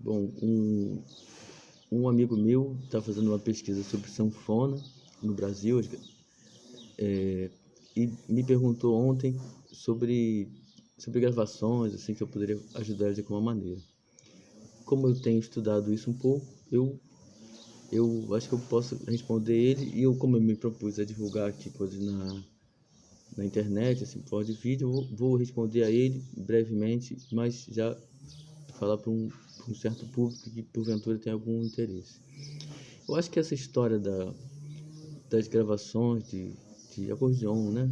Bom, um amigo meu está fazendo uma pesquisa sobre sanfona no Brasil, e me perguntou ontem sobre, sobre gravações, assim, que eu poderia ajudar de alguma maneira. Como eu tenho estudado isso um pouco, eu acho que eu posso responder ele, e como eu me propus a divulgar aqui coisas na internet, assim, por forma de vídeo, eu vou responder a ele brevemente, mas já falar para um certo público que porventura tem algum interesse. Eu acho que essa história das gravações de acordeon, né,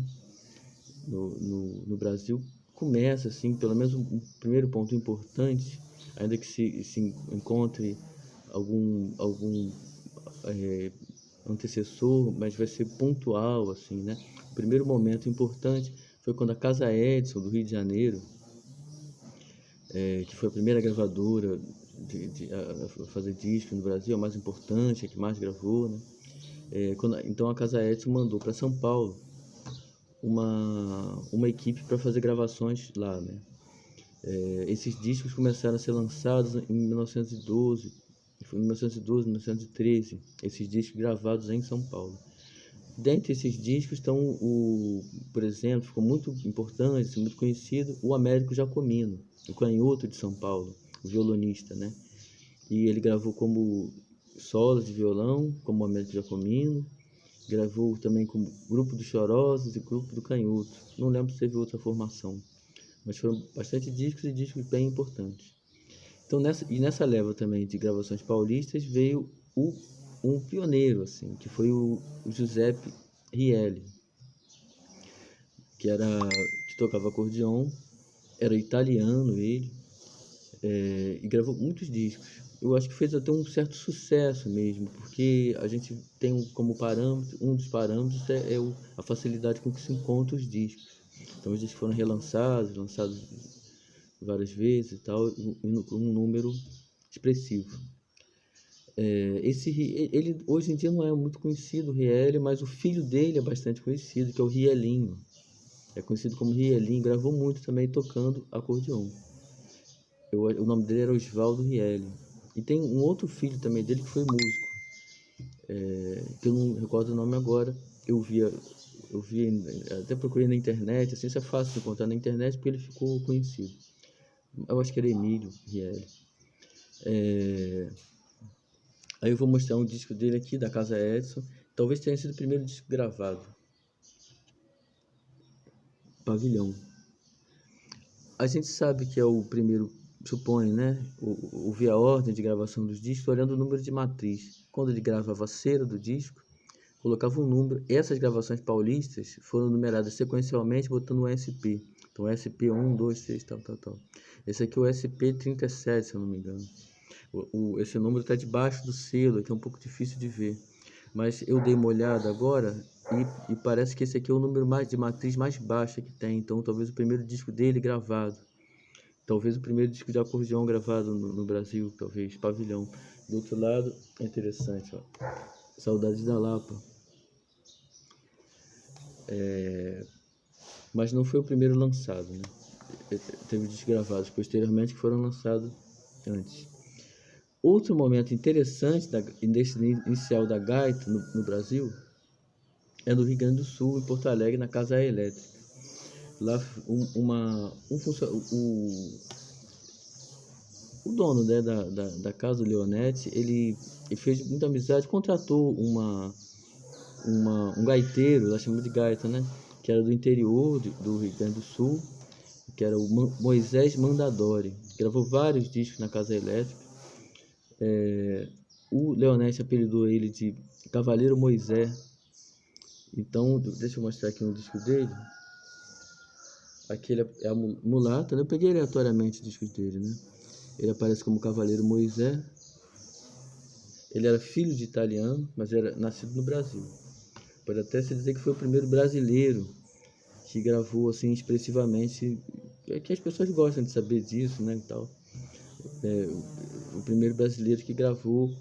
no Brasil, começa assim, pelo menos um primeiro ponto importante, ainda que se encontre algum antecessor, mas vai ser pontual, assim, né? O primeiro momento importante foi quando a Casa Edison, do Rio de Janeiro, que foi a primeira gravadora a fazer disco no Brasil, a mais importante, a que mais gravou, né? Então a Casa Edison mandou para São Paulo uma equipe para fazer gravações lá, né? Esses discos começaram a ser lançados em 1912, foi em 1912, 1913, esses discos gravados em São Paulo. Dentre esses discos estão, por exemplo, ficou muito importante, muito conhecido, o Américo Giacomino, o canhoto de São Paulo, o violonista, né? E ele gravou como solos de violão, como o Américo Giacomino, gravou também como Grupo dos Chorosos e Grupo do Canhoto. Não lembro se teve outra formação, mas foram bastante discos e discos bem importantes. Então, nessa leva também de gravações paulistas veio um pioneiro, assim, que foi o Giuseppe Rielli, que tocava acordeon, era italiano ele, e gravou muitos discos. Eu acho que fez até um certo sucesso mesmo, porque a gente tem como parâmetro, um dos parâmetros a facilidade com que se encontra os discos. Então os discos foram lançados várias vezes e tal, com um número expressivo. Ele hoje em dia não é muito conhecido, o Rielli, mas o filho dele é bastante conhecido, que é o Rielinho. É conhecido como Rielinho, gravou muito também tocando acordeon. O nome dele era Osvaldo Rielli. E tem um outro filho também dele que foi músico, que eu não recordo o nome agora. Eu vi, até procurei na internet, assim, isso é fácil de encontrar na internet porque ele ficou conhecido. Eu acho que era Emílio Rielli. Aí eu vou mostrar um disco dele aqui, da Casa Edison. Talvez tenha sido o primeiro disco gravado. Pavilhão. A gente sabe que é o primeiro, supõe, né? Ouvir a ordem de gravação dos discos olhando o número de matriz. Quando ele gravava a cera do disco, colocava um número. Essas gravações paulistas foram numeradas sequencialmente botando um SP. Então SP 1, 2, 3, tal, tal, tal. Esse aqui é o SP 37, se eu não me engano. Esse número está debaixo do selo, que é um pouco difícil de ver. Mas eu dei uma olhada agora e parece que esse aqui é o número de matriz mais baixa que tem. Então talvez o primeiro disco dele gravado. Talvez o primeiro disco de acordeão gravado no Brasil, talvez, Pavilhão. Do outro lado, é interessante, ó. Saudades da Lapa. Mas não foi o primeiro lançado, né? Teve discos gravados posteriormente que foram lançados antes. Outro momento interessante desse inicial da gaita no Brasil é no Rio Grande do Sul, em Porto Alegre, na Casa Elétrica. Lá o dono, né, da casa, o Leonetti, ele fez muita amizade, contratou um gaiteiro, nós chamamos de gaita, né, que era do interior do Rio Grande do Sul, que era o Moisés Mandadori, gravou vários discos na Casa Elétrica. O Leonetti apelidou ele de Cavaleiro Moisés. Então, deixa eu mostrar aqui um disco dele. Aqui ele é a mulata, né? Eu peguei aleatoriamente os discos dele, né? Ele aparece como Cavaleiro Moisés. Ele era filho de italiano, mas era nascido no Brasil. Pode até se dizer que foi o primeiro brasileiro que gravou assim expressivamente. É que as pessoas gostam de saber disso, né, e tal. O primeiro brasileiro que gravou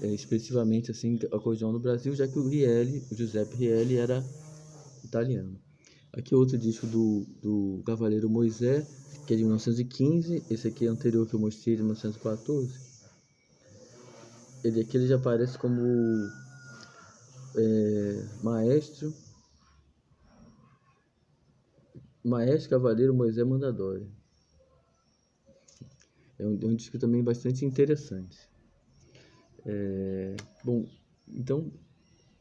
expressivamente assim acordeão no Brasil, já que o Giuseppe Rielli era italiano. Aqui outro disco do Cavaleiro Moisés, que é de 1915. Esse aqui é anterior que eu mostrei, de 1914. Ele aqui ele já aparece como Maestro Cavaleiro Moisés Mandadori. É um disco também bastante interessante. Bom, então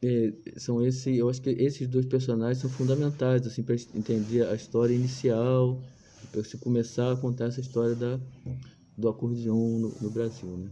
eu acho que esses dois personagens são fundamentais assim para entender a história inicial, para você começar a contar essa história do acordeon no Brasil, né?